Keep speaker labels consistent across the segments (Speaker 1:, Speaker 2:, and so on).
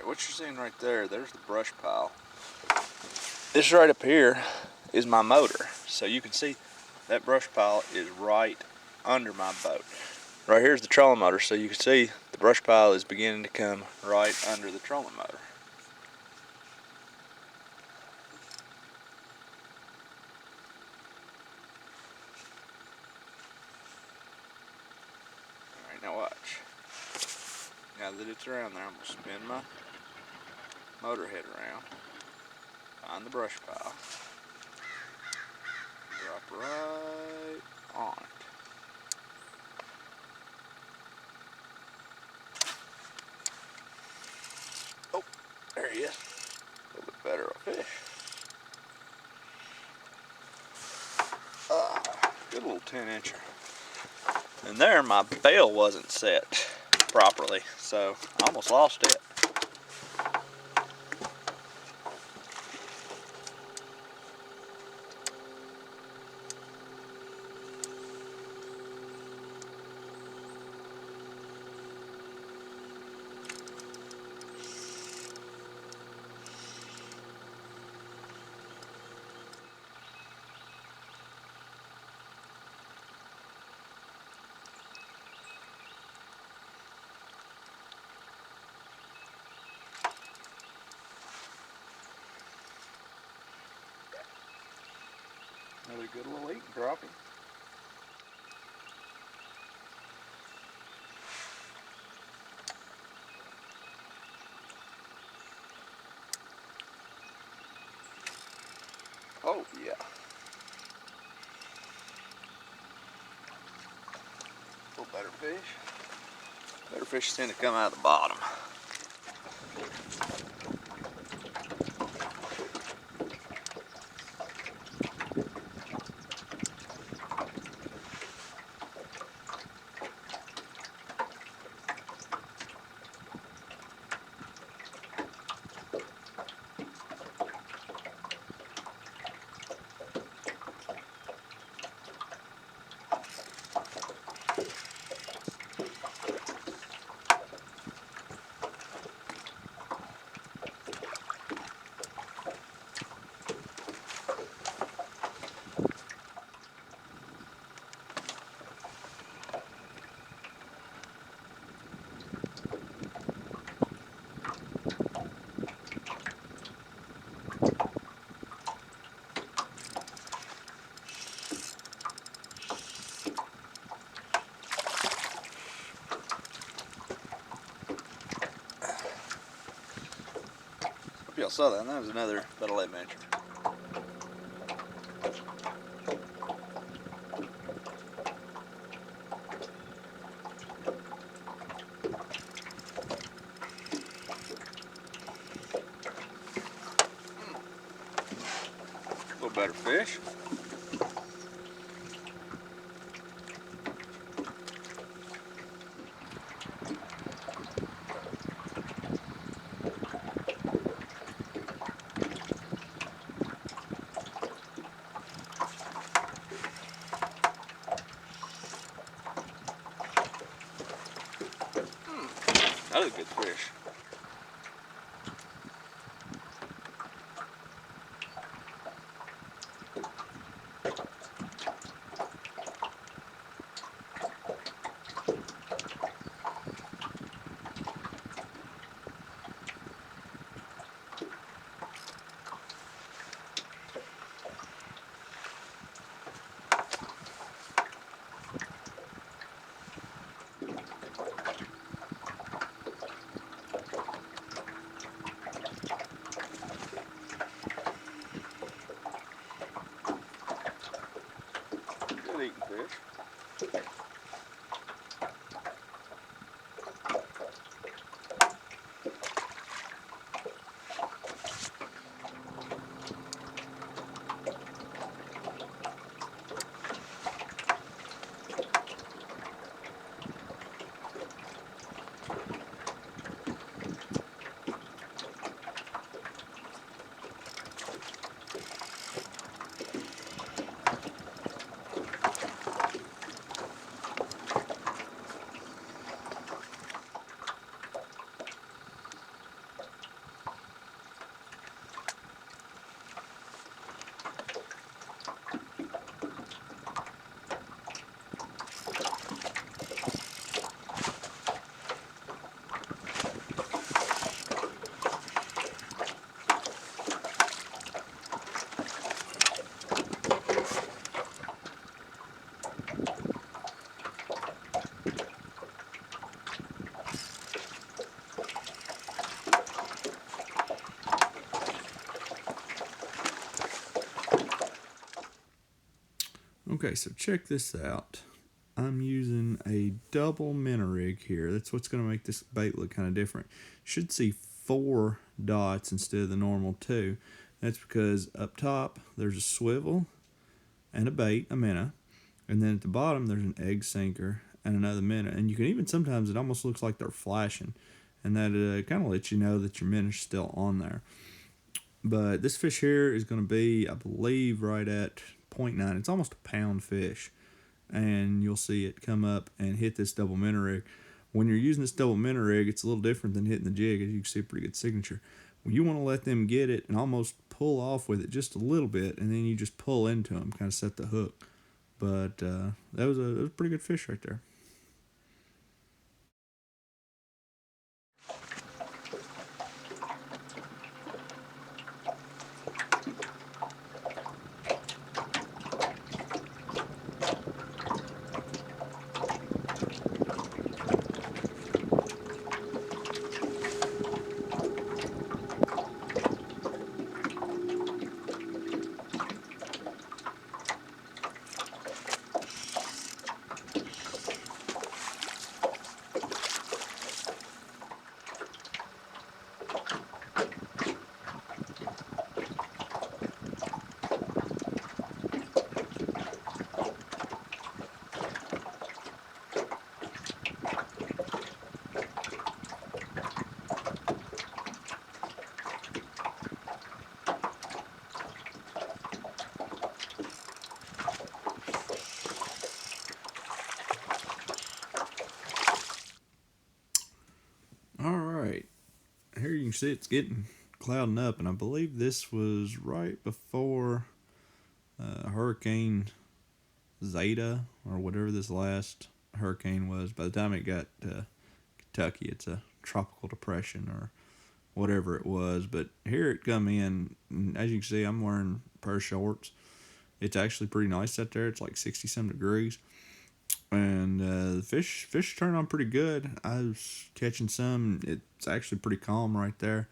Speaker 1: Alright, what you're seeing right there, there's the brush pile. This right up here is my motor. So you can see that brush pile is right under my boat. Right here's the trolling motor, so you can see the brush pile is beginning to come right under the trolling motor. Alright, now watch. Now that it's around there, I'm going to spin my motor head around, find the brush pile, drop right on it. Oh, there he is. A little bit better of a fish. Good little 10-incher. And there my bail wasn't set properly, so I almost lost it. Another good little eating crappie. Oh yeah. A little better fish. Better fish tend to come out of the bottom. Hope y'all saw that. And that was another about 11-incher. A little better fish. Another good fish.
Speaker 2: Okay, so check this out. I'm using a double minnow rig here. That's what's going to make this bait look kind of different. Should see 4 dots instead of the normal 2. That's because up top there's a swivel and a bait, a minnow, and then at the bottom there's an egg sinker and another minnow. And you can even sometimes, it almost looks like they're flashing, and that kind of lets you know that your minnow's still on there. But this fish here is going to be, I believe, right at 0.9. It's almost a pound fish. And you'll see it come up and hit this double minnow rig. When you're using this double minnow rig, it's a little different than hitting the jig. As you can see, a pretty good signature. Well, you want to let them get it and almost pull off with it just a little bit, and then you just pull into them, kind of set the hook. But that was a pretty good fish right there. All right, here you can see it's getting clouding up, and I believe this was right before Hurricane Zeta or whatever this last hurricane was. By the time it got to Kentucky, it's a tropical depression or whatever it was. But here it come in, and as you can see, I'm wearing a pair of shorts. It's actually pretty nice out there. It's like 60-some degrees. And the fish turned on pretty good. I was catching some. It's actually pretty calm right there.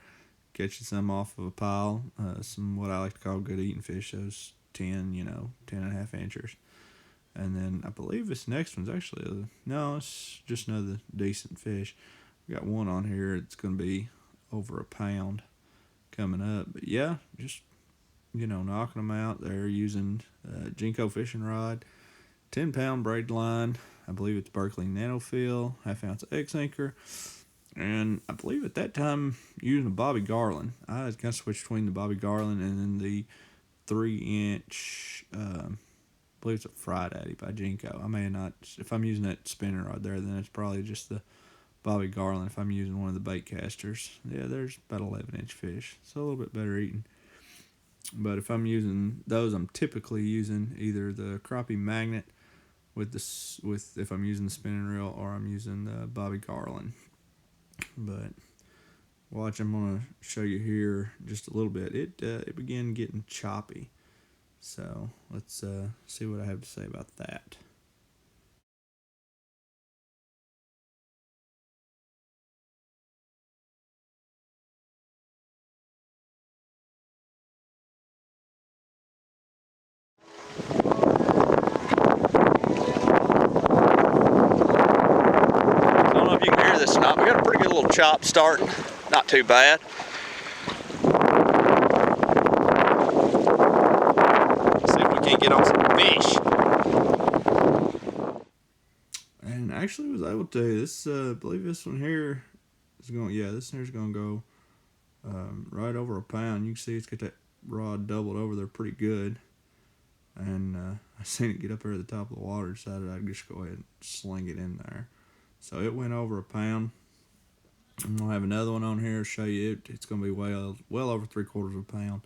Speaker 2: Catching some off of a pile. Some what I like to call good eating fish. Those 10, 10.5 inchers. And then I believe this next one's actually no, it's just another decent fish. We got one on here. It's going to be over a pound coming up. But yeah, just knocking them out there using Jinko fishing rod. 10-pound braid line. I believe it's Berkeley Nanofil, 1/2 ounce egg sinker. And I believe at that time using a Bobby Garland. I kind of switched between the Bobby Garland and then the 3-inch, I believe it's a Fry Daddy by Jinko. I may not, if I'm using that spinner rod there, then it's probably just the Bobby Garland. If I'm using one of the bait casters, yeah, there's about 11-inch fish. So a little bit better eating. But if I'm using those, I'm typically using either the Crappie Magnet with if I'm using the spinning reel, or I'm using the Bobby Garland. But watch, I'm gonna show you here just a little bit. It began getting choppy, so let's see what I have to say about that.
Speaker 1: I don't know if you can hear this or not. We got a pretty good little chop starting. Not too bad. Let's see if we can't get on some fish.
Speaker 2: And actually was able to. This I believe this one here is going. Yeah, this here's going to go right over a pound. You can see it's got that rod doubled over there pretty good. And I seen it get up there at the top of the water. Decided I'd just go ahead and sling it in there. So it went over a pound. I'm gonna have another one on here to show you it. It's gonna be well over 3/4 of a pound.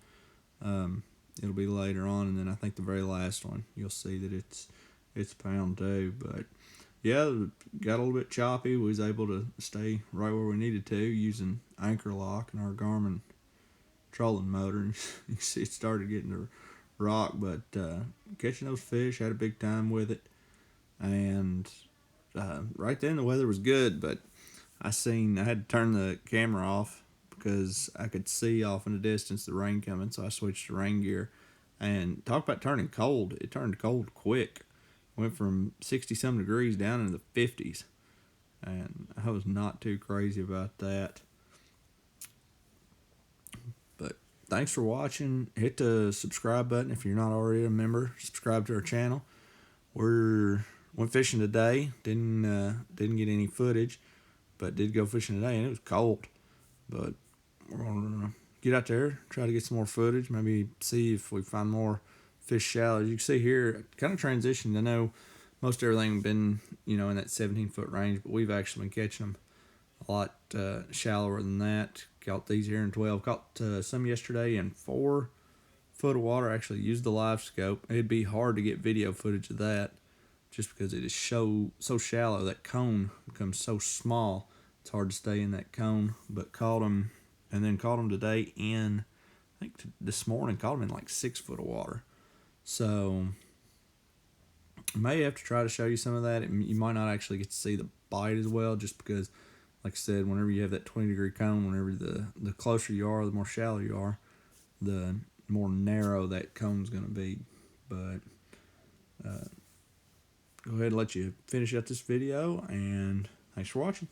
Speaker 2: It'll be later on, and then I think the very last one you'll see that it's a pound too. But yeah, got a little bit choppy. We was able to stay right where we needed to using anchor lock and our Garmin trolling motor. And you see it started getting to rock, but catching those fish, had a big time with it. And right then the weather was good, but I had to turn the camera off because I could see off in the distance the rain coming, so I switched to rain gear. And talk about turning cold. It turned cold quick. Went from 60-some degrees down into the 50s. And I was not too crazy about that. But thanks for watching. Hit the subscribe button if you're not already a member. Subscribe to our channel. Went fishing today. Didn't get any footage, but did go fishing today, and it was cold. But we're gonna get out there, try to get some more footage. Maybe see if we find more fish shallow. As you can see here, kind of transitioned. I know most everything been in that 17-foot range, but we've actually been catching them a lot shallower than that. Caught these here in 12. Caught some yesterday in 4 foot of water. Actually used the LiveScope. It'd be hard to get video footage of that just because it is so shallow. That cone becomes so small. It's hard to stay in that cone. But caught them, and then caught them today in, I think this morning, caught them in like 6 foot of water. So I may have to try to show you some of that. You might not actually get to see the bite as well, just because, like I said, whenever you have that 20-degree cone, whenever the closer you are, the more shallow you are, the more narrow that cone's going to be. But go ahead and let you finish up this video, and thanks for watching.